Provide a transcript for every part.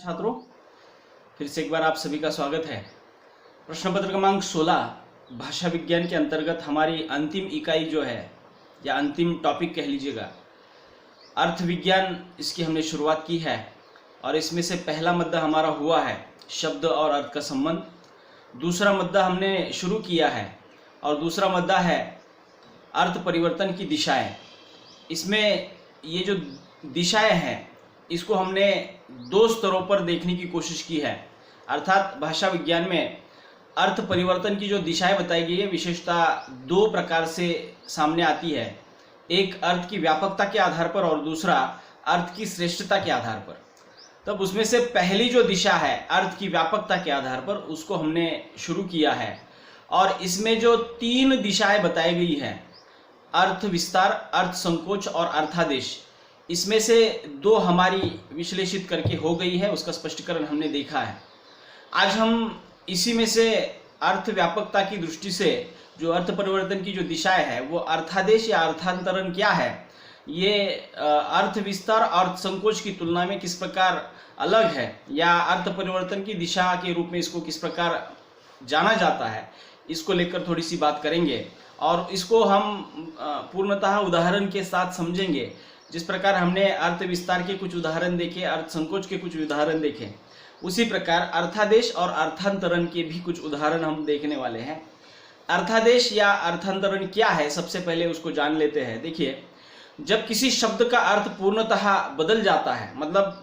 छात्रों, फिर से एक बार आप सभी का स्वागत है। प्रश्न पत्र क्रमांक 16 भाषा विज्ञान के अंतर्गत हमारी अंतिम इकाई जो है या अंतिम टॉपिक कह लीजिएगा, अर्थ विज्ञान, इसकी हमने शुरुआत की है। और इसमें से पहला मुद्दा हमारा हुआ है शब्द और अर्थ का संबंध। दूसरा मुद्दा हमने शुरू किया है और दूसरा मुद्दा है अर्थ परिवर्तन की दिशाएं। इसमें ये जो दिशाएं हैं इसको हमने दो स्तरों पर देखने की कोशिश की है। अर्थात भाषा विज्ञान में अर्थ परिवर्तन की जो दिशाएं बताई गई है विशेषतः दो प्रकार से सामने आती है। एक अर्थ की व्यापकता के आधार पर और दूसरा अर्थ की श्रेष्ठता के आधार पर। तब उसमें से पहली जो दिशा है अर्थ की व्यापकता के आधार पर, उसको हमने शुरू किया है। और इसमें जो तीन दिशाएं बताई गई हैं, अर्थ विस्तार, अर्थ संकोच और अर्थादेश, इसमें से दो हमारी विश्लेषित करके हो गई है, उसका स्पष्टीकरण हमने देखा है। आज हम इसी में से अर्थ व्यापकता की दृष्टि से जो अर्थ परिवर्तन की जो दिशाएं है वो अर्थादेश या अर्थांतरण क्या है, ये अर्थ विस्तार और संकोच की तुलना में किस प्रकार अलग है, या अर्थ परिवर्तन की दिशा के रूप में इसको किस प्रकार जाना जाता है, इसको लेकर थोड़ी सी बात करेंगे। और इसको हम पूर्णतः उदाहरण के साथ समझेंगे। जिस प्रकार हमने अर्थ विस्तार के कुछ उदाहरण देखे, अर्थ संकोच के कुछ उदाहरण देखे, उसी प्रकार अर्थादेश और अर्थांतरण के भी कुछ उदाहरण हम देखने वाले हैं। अर्थादेश या अर्थांतरण क्या है, सबसे पहले उसको जान लेते हैं। देखिए, जब किसी शब्द का अर्थ पूर्णतः बदल जाता है, मतलब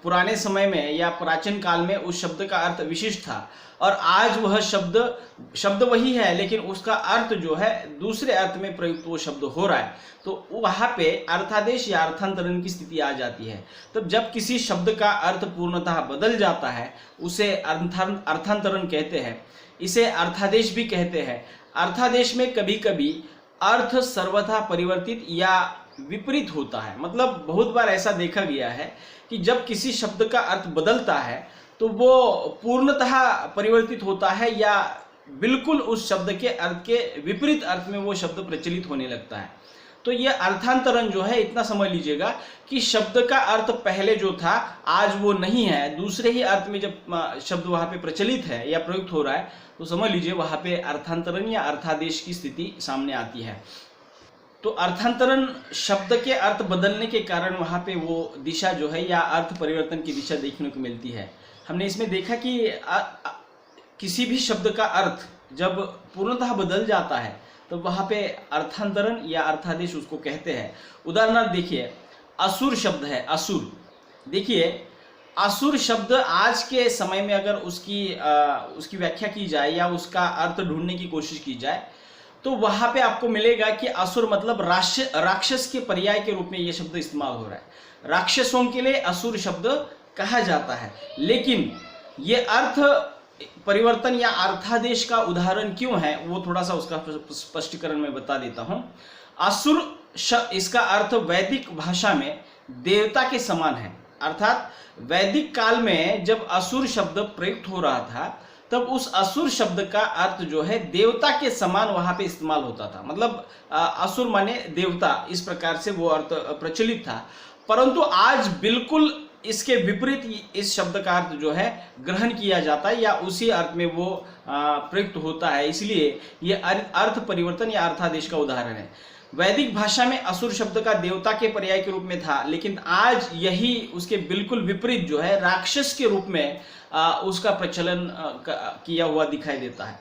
पुराने समय में या प्राचीन काल में उस शब्द का अर्थ विशिष्ट था और आज वह शब्द वही है लेकिन उसका अर्थ जो है दूसरे अर्थ में प्रयुक्त वो शब्द हो रहा है, तो वहां पे अर्थादेश या अर्थांतरण की स्थिति आ जाती है। तब जब किसी शब्द का अर्थ पूर्णतः बदल जाता है उसे अर्थांतरण कहते हैं, इसे अर्थादेश भी कहते हैं। अर्थादेश में कभी कभी अर्थ सर्वथा परिवर्तित या विपरीत होता है। मतलब बहुत बार ऐसा देखा गया है कि जब किसी शब्द का अर्थ बदलता है तो वो पूर्णतः परिवर्तित होता है या बिल्कुल उस शब्द के अर्थ के विपरीत अर्थ में वो शब्द प्रचलित होने लगता है। तो ये अर्थांतरण जो है, इतना समझ लीजिएगा कि शब्द का अर्थ पहले जो था आज वो नहीं है, दूसरे ही अर्थ में जब शब्द वहां पे प्रचलित है या प्रयुक्त हो रहा है तो समझ लीजिए वहां पे अर्थांतरण या अर्थादेश की स्थिति सामने आती है। तो अर्थांतरण शब्द के अर्थ बदलने के कारण वहां पे वो दिशा जो है या अर्थ परिवर्तन की दिशा देखने को मिलती है। हमने इसमें देखा कि किसी भी शब्द का अर्थ जब पूर्णतः बदल जाता है तो वहां पे अर्थांतरण या अर्थादेश उसको कहते हैं। उदाहरण देखिए, असुर शब्द है, असुर। देखिए, असुर शब्द आज के समय में अगर उसकी व्याख्या की जाए या उसका अर्थ ढूंढने की कोशिश की जाए तो वहां पे आपको मिलेगा कि असुर मतलब राक्षस के पर्याय के रूप में यह शब्द इस्तेमाल हो रहा है। राक्षसों के लिए असुर शब्द कहा जाता है। लेकिन ये अर्थ परिवर्तन या अर्थादेश का उदाहरण क्यों है वो थोड़ा सा उसका स्पष्टीकरण मैं बता देता हूं। असुर इसका अर्थ वैदिक भाषा में देवता के समान है। अर्थात वैदिक काल में जब असुर शब्द प्रयुक्त हो रहा था तब उस असुर शब्द का अर्थ जो है देवता के समान वहां पे इस्तेमाल होता था। मतलब असुर माने देवता, इस प्रकार से वो अर्थ प्रचलित था। परंतु आज बिल्कुल इसके विपरीत इस शब्द का अर्थ जो है ग्रहण किया जाता है या उसी अर्थ में वो प्रयुक्त होता है। इसलिए ये अर्थ परिवर्तन या अर्थादेश का उदाहरण है। वैदिक भाषा में असुर शब्द का देवता के पर्याय के रूप में था, लेकिन आज यही उसके बिल्कुल विपरीत जो है राक्षस के रूप में उसका प्रचलन किया हुआ दिखाई देता है।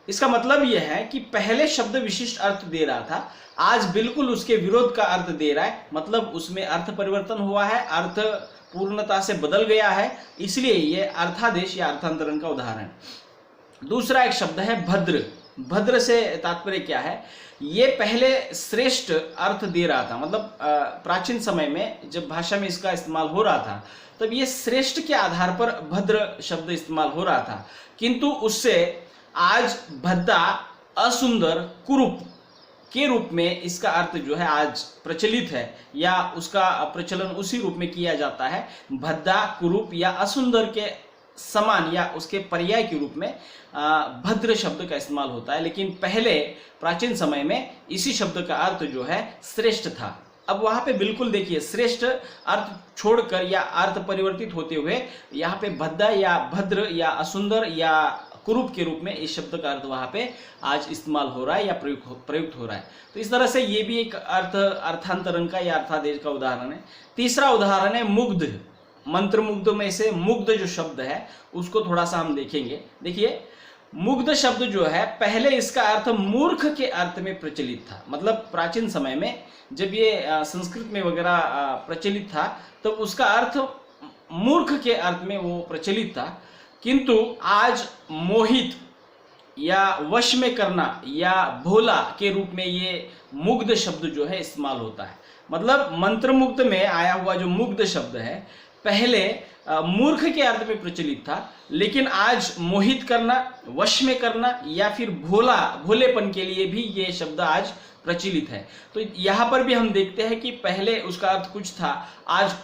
इसका मतलब यह है कि पहले शब्द विशिष्ट अर्थ दे रहा था, आज बिल्कुल उसके विरोध का अर्थ दे रहा है। मतलब उसमें अर्थ परिवर्तन हुआ है, अर्थ पूर्णता से बदल गया है, इसलिए यह अर्थादेश या अर्थांतरण का उदाहरण। दूसरा एक शब्द है भद्र। भद्र से तात्पर्य क्या है? ये पहले श्रेष्ठ अर्थ दे रहा था। मतलब प्राचीन समय में जब भाषा में इसका इस्तेमाल हो रहा था तब ये श्रेष्ठ के आधार पर भद्र शब्द इस्तेमाल हो रहा था, किंतु उससे आज भद्दा, असुंदर, कुरूप के रूप में इसका अर्थ जो है आज प्रचलित है या उसका प्रचलन उसी रूप में किया जाता है। भद्दा, कुरूप या असुंदर के समान या उसके पर्याय के रूप में भद्र शब्द का इस्तेमाल होता है। लेकिन पहले प्राचीन समय में इसी शब्द का अर्थ जो है श्रेष्ठ था। अब वहां पे बिल्कुल देखिए श्रेष्ठ अर्थ छोड़कर या अर्थ परिवर्तित होते हुए यहाँ पे भद्दा या भद्र या असुंदर या कुरूप के रूप में इस शब्द का अर्थ वहां पे आज इस्तेमाल हो रहा है या प्रयुक्त हो रहा है। तो इस तरह से ये भी एक अर्थांतरण का या अर्थादेश का उदाहरण है। तीसरा उदाहरण है मुग्ध। मंत्र मुग्ध में से मुग्ध जो शब्द है उसको थोड़ा सा हम देखेंगे। देखिए मुग्ध शब्द जो है पहले इसका अर्थ मूर्ख के अर्थ में प्रचलित था। मतलब प्राचीन समय में जब ये संस्कृत में वगैरह प्रचलित था तो उसका अर्थ मूर्ख के अर्थ में वो प्रचलित था, किंतु आज मोहित या वश में करना या भोला के रूप में ये मुग्ध शब्द जो है इस्तेमाल होता है। मतलब मंत्र मुग्ध में आया हुआ जो मुग्ध शब्द है पहले मूर्ख के अर्थ में प्रचलित था, लेकिन आज मोहित करना, वश में करना या फिर भोलेपन के लिए भी ये शब्द आज प्रचलित है। तो यहाँ पर भी हम देखते हैं कि पहले उसका अर्थ कुछ था, आज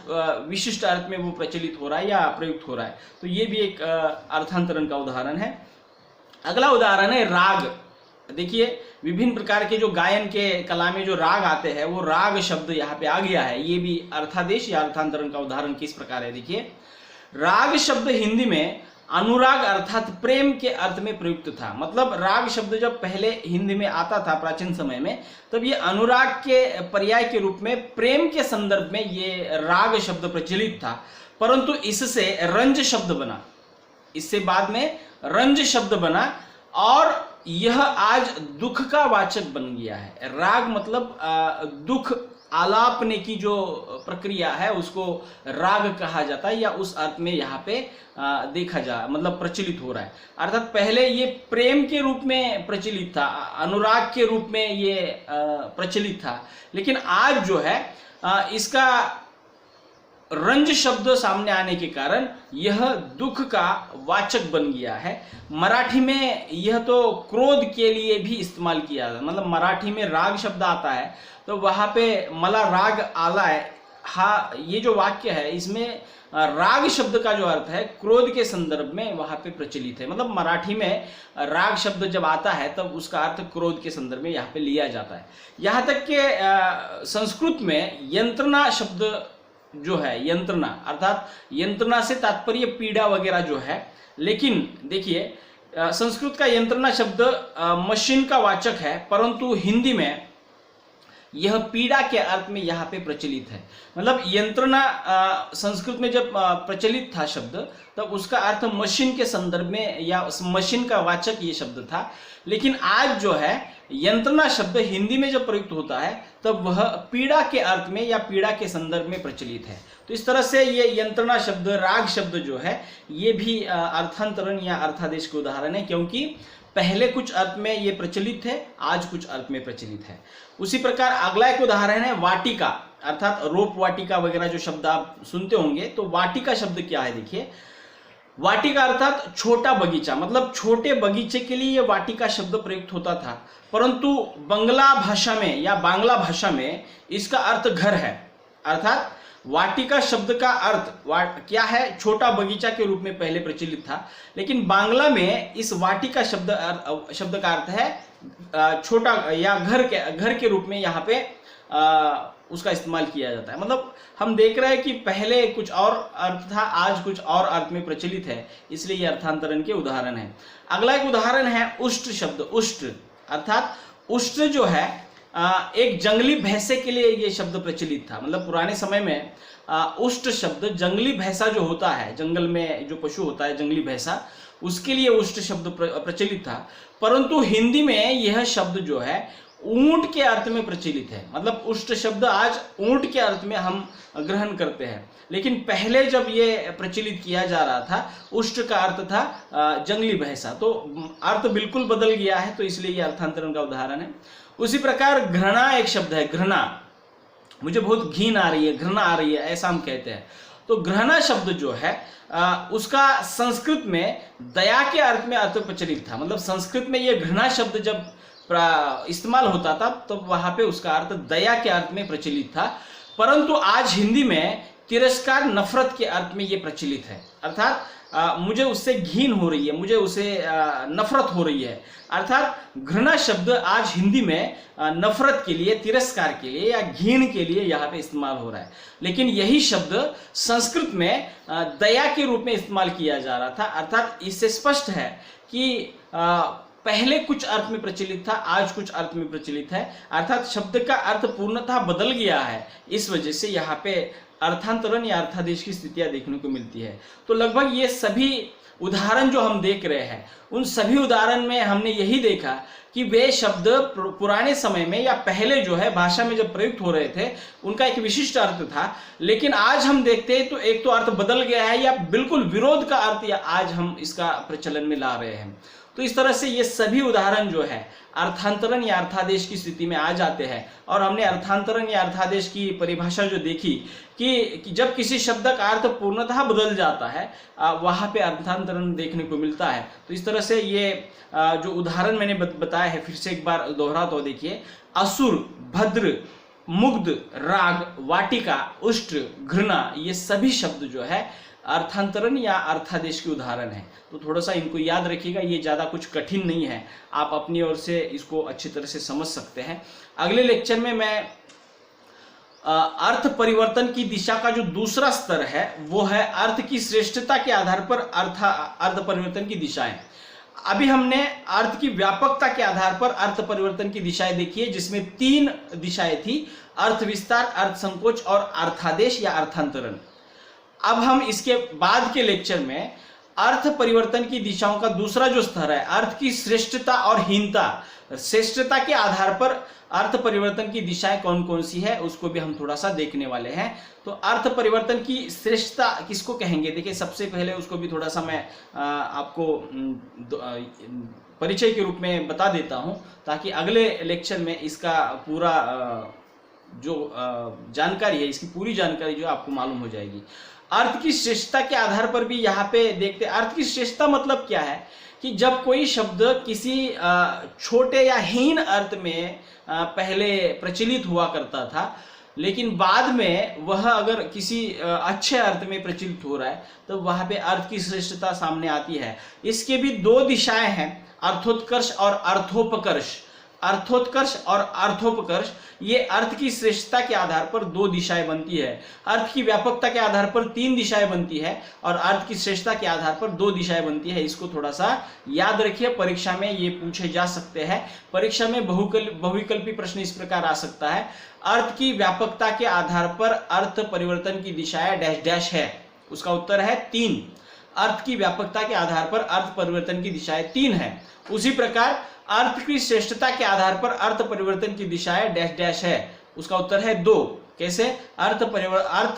विशिष्ट अर्थ में वो प्रचलित हो रहा है या प्रयुक्त हो रहा है। तो ये भी एक अर्थांतरण का उदाहरण है। अगला उदाहरण है राग। देखिए विभिन्न प्रकार के जो गायन के कला में जो राग आते हैं वो राग शब्द यहाँ पे आ गया है। ये भी अर्थादेश या अर्थांतरण का उदाहरण किस प्रकार है। देखिए राग शब्द हिंदी में अनुराग अर्थात प्रेम के अर्थ में प्रयुक्त था। मतलब राग शब्द जब पहले हिंदी में आता था प्राचीन समय में, तब ये अनुराग के पर्याय के रूप में प्रेम के संदर्भ में ये राग शब्द प्रचलित था, परंतु इससे रंज शब्द बना, इससे बाद में रंज शब्द बना और यह आज दुख का वाचक बन गया है। राग मतलब दुख आलापने की जो प्रक्रिया है उसको राग कहा जाता है या उस अर्थ में यहाँ पे देखा जा मतलब प्रचलित हो रहा है। अर्थात पहले ये प्रेम के रूप में प्रचलित था, अनुराग के रूप में ये प्रचलित था, लेकिन आज जो है इसका रंज शब्द सामने आने के कारण यह दुख का वाचक बन गया है। मराठी में यह तो क्रोध के लिए भी इस्तेमाल किया जाता है। मतलब मराठी में राग शब्द आता है तो वहां पे मला राग आलाय, हा ये जो वाक्य है इसमें राग शब्द का जो अर्थ है क्रोध के संदर्भ में वहां पे प्रचलित है। मतलब मराठी में राग शब्द जब आता है तब उसका अर्थ क्रोध के संदर्भ में यहाँ पे लिया जाता है। यहाँ तक कि संस्कृत में यंत्रणा शब्द जो है, यंत्रणा अर्थात यंत्रणा से तात्पर्य पीड़ा वगैरह जो है, लेकिन देखिए संस्कृत का यंत्रणा शब्द मशीन का वाचक है, परंतु हिंदी में यह पीड़ा के अर्थ में यहाँ पे प्रचलित है। मतलब यंत्रणा संस्कृत में जब प्रचलित था शब्द तब उसका अर्थ मशीन के संदर्भ में या मशीन का वाचक ये शब्द था, लेकिन आज जो है यंत्रणा शब्द हिंदी में जब प्रयुक्त होता है तब वह पीड़ा के अर्थ में या पीड़ा के संदर्भ में प्रचलित है। तो इस तरह से ये यंत्रणा शब्द, राग शब्द जो है ये भी अर्थांतरण या अर्थादेश के उदाहरण है, क्योंकि पहले कुछ अर्थ में ये प्रचलित थे, आज कुछ अर्थ में प्रचलित है। उसी प्रकार अगला एक उदाहरण है वाटिका, अर्थात रोप वाटिका वगैरह जो शब्द आप सुनते होंगे। तो वाटिका शब्द क्या है, देखिए वाटिका अर्थात छोटा बगीचा। मतलब छोटे बगीचे के लिए यह वाटिका शब्द प्रयुक्त होता था, परंतु बंगला भाषा में या बांग्ला भाषा में इसका अर्थ घर है। अर्थात वाटिका शब्द का अर्थ क्या है, छोटा बगीचा के रूप में पहले प्रचलित था, लेकिन बांग्ला में इस वाटिका शब्द का अर्थ है छोटा या घर के रूप में यहाँ पे उसका इस्तेमाल किया जाता है। मतलब हम देख रहे हैं कि पहले कुछ और अर्थ था, आज कुछ और अर्थ में प्रचलित है, इसलिए ये अर्थांतरण के उदाहरण है। अगला एक उदाहरण है उष्ट शब्द। उष्ट अर्थात उष्ट जो है एक जंगली भैंसे के लिए ये शब्द प्रचलित था। मतलब पुराने समय में उष्ट शब्द जंगली भैंसा जो होता है, जंगल में जो पशु होता है जंगली भैंसा, उसके लिए उष्ट शब्द प्रचलित था, परंतु हिंदी में यह शब्द जो है ऊंट के अर्थ में प्रचलित है। मतलब उष्ट शब्द आज ऊंट के अर्थ में हम ग्रहण करते हैं, लेकिन पहले जब ये प्रचलित किया जा रहा था उष्ट का अर्थ था जंगली भैंसा। तो अर्थ बिल्कुल बदल गया है, तो इसलिए ये अर्थांतरण का उदाहरण है। उसी प्रकार घृणा एक शब्द है। घृणा, मुझे बहुत घिन आ रही है, घृणा आ रही है, ऐसा हम कहते हैं। तो घृणा शब्द जो है उसका संस्कृत में दया के अर्थ में अर्थ प्रचलित था। मतलब संस्कृत में ये घृणा शब्द जब इस्तेमाल होता था तो वहां पे उसका अर्थ दया के अर्थ में प्रचलित था, परंतु आज हिंदी में तिरस्कार, नफरत के अर्थ में ये प्रचलित है। अर्थात मुझे उससे घिन हो रही है, मुझे उसे नफरत हो रही है। अर्थात घृणा शब्द आज हिंदी में नफरत के लिए, तिरस्कार के लिए या घिन के लिए यहाँ पे इस्तेमाल हो रहा है। लेकिन यही शब्द संस्कृत में दया के रूप में इस्तेमाल किया जा रहा था। अर्थात इससे स्पष्ट है कि पहले कुछ अर्थ में प्रचलित था, आज कुछ अर्थ में प्रचलित है। अर्थात शब्द का अर्थ पूर्णतः बदल गया है। इस वजह से यहाँ पे अर्थांतरण या अर्थादेश की स्थितियां देखने को मिलती है। तो लगभग ये सभी उदाहरण जो हम देख रहे हैं, उन सभी उदाहरण में हमने यही देखा कि वे शब्द पुराने समय में या पहले जो है भाषा में जब प्रयुक्त हो रहे थे, उनका एक विशिष्ट अर्थ था। लेकिन आज हम देखते हैं तो एक तो अर्थ बदल गया है या बिल्कुल विरोध का अर्थ या आज हम इसका प्रचलन में ला रहे हैं। तो इस तरह से ये सभी उदाहरण जो है अर्थांतरण या अर्थादेश की स्थिति में आ जाते हैं। और हमने अर्थांतरण या अर्थादेश की परिभाषा जो देखी कि जब किसी शब्द का अर्थ पूर्णतः बदल जाता है, वहां पे अर्थांतरण देखने को मिलता है। तो इस तरह से ये जो उदाहरण मैंने बताया है, फिर से एक बार दोहराता हूं, देखिए, असुर, भद्र, मुग्ध, राग, वाटिका, उष्ट, घृणा, ये सभी शब्द जो है अर्थांतरण या अर्थादेश के उदाहरण है। तो थोड़ा सा इनको याद रखिएगा, ये ज़्यादा कुछ कठिन नहीं है, आप अपनी ओर से इसको अच्छी तरह से समझ सकते हैं। अगले लेक्चर में मैं अर्थ परिवर्तन की दिशा का जो दूसरा स्तर है वो है अर्थ की श्रेष्ठता के आधार पर अर्थ परिवर्तन की दिशाएं। अभी हमने अर्थ की व्यापकता के आधार पर अर्थ परिवर्तन की दिशाएं देखी है, जिसमें 3 दिशाएं थी: अर्थ विस्तार, अर्थ संकोच और अर्थादेश या अर्थांतरण। अब हम इसके बाद के लेक्चर में अर्थ परिवर्तन की दिशाओं का दूसरा जो स्तर है, अर्थ की श्रेष्ठता और हीनता, श्रेष्ठता के आधार पर अर्थ परिवर्तन की दिशाएं कौन कौन सी है, उसको भी हम थोड़ा सा देखने वाले हैं। तो अर्थ परिवर्तन की श्रेष्ठता किसको कहेंगे, देखिए, सबसे पहले उसको भी थोड़ा सा मैं आपको परिचय के रूप में बता देता हूं, ताकि अगले लेक्चर में इसका पूरा जो जानकारी है, इसकी पूरी जानकारी जो आपको मालूम हो जाएगी। अर्थ की श्रेष्ठता के आधार पर भी यहाँ पे देखते हैं। अर्थ की श्रेष्ठता मतलब क्या है कि जब कोई शब्द किसी छोटे या हीन अर्थ में पहले प्रचलित हुआ करता था, लेकिन बाद में वह अगर किसी अच्छे अर्थ में प्रचलित हो रहा है, तो वहां पे अर्थ की श्रेष्ठता सामने आती है। इसके भी 2 दिशाएं हैं, अर्थोत्कर्ष और अर्थोपकर्ष। अर्थोत्कर्ष और अर्थोपकर्ष, ये अर्थ की श्रेष्ठता के आधार पर 2 दिशाएं बनती है। अर्थ की व्यापकता के आधार पर 3 दिशाएं बनती है और अर्थ की श्रेष्ठता के आधार पर 2 दिशाएं बनती है। इसको थोड़ा सा याद रखिए, परीक्षा में ये पूछे जा सकते हैं। परीक्षा में बहुविकल्पी प्रश्न इस प्रकार आ सकता है: अर्थ की व्यापकता के आधार पर अर्थ परिवर्तन की दिशाएं डैश डैश है। उसका उत्तर है 3। अर्थ की व्यापकता के आधार पर अर्थ परिवर्तन की दिशाएं 3 है। उसी प्रकार अर्थ की श्रेष्ठता के आधार पर अर्थ परिवर्तन की दिशाएं डैश डैश है। उसका उत्तर है 2। कैसे? अर्थ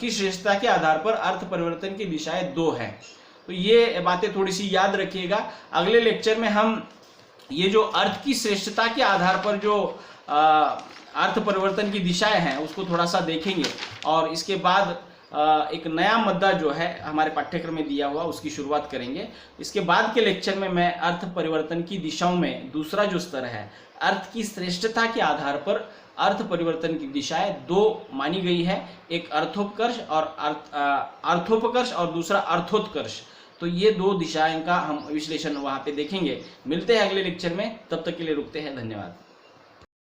की श्रेष्ठता के आधार पर अर्थ परिवर्तन की दिशाएं 2 है। तो ये बातें थोड़ी सी याद रखिएगा। अगले लेक्चर में हम ये जो अर्थ की श्रेष्ठता के आधार पर जो अर्थ परिवर्तन की दिशाएं हैं उसको थोड़ा सा देखेंगे, और इसके बाद एक नया मुद्दा जो है हमारे पाठ्यक्रम में दिया हुआ उसकी शुरुआत करेंगे। इसके बाद के लेक्चर में मैं अर्थ परिवर्तन की दिशाओं में दूसरा जो स्तर है, अर्थ की श्रेष्ठता के आधार पर अर्थ परिवर्तन की दिशाएं 2 मानी गई है, एक अर्थोपकर्ष और दूसरा अर्थोत्कर्ष। तो ये 2 दिशाएं का हम विश्लेषण वहां पे देखेंगे। मिलते हैं अगले लेक्चर में, तब तक के लिए रुकते हैं। धन्यवाद।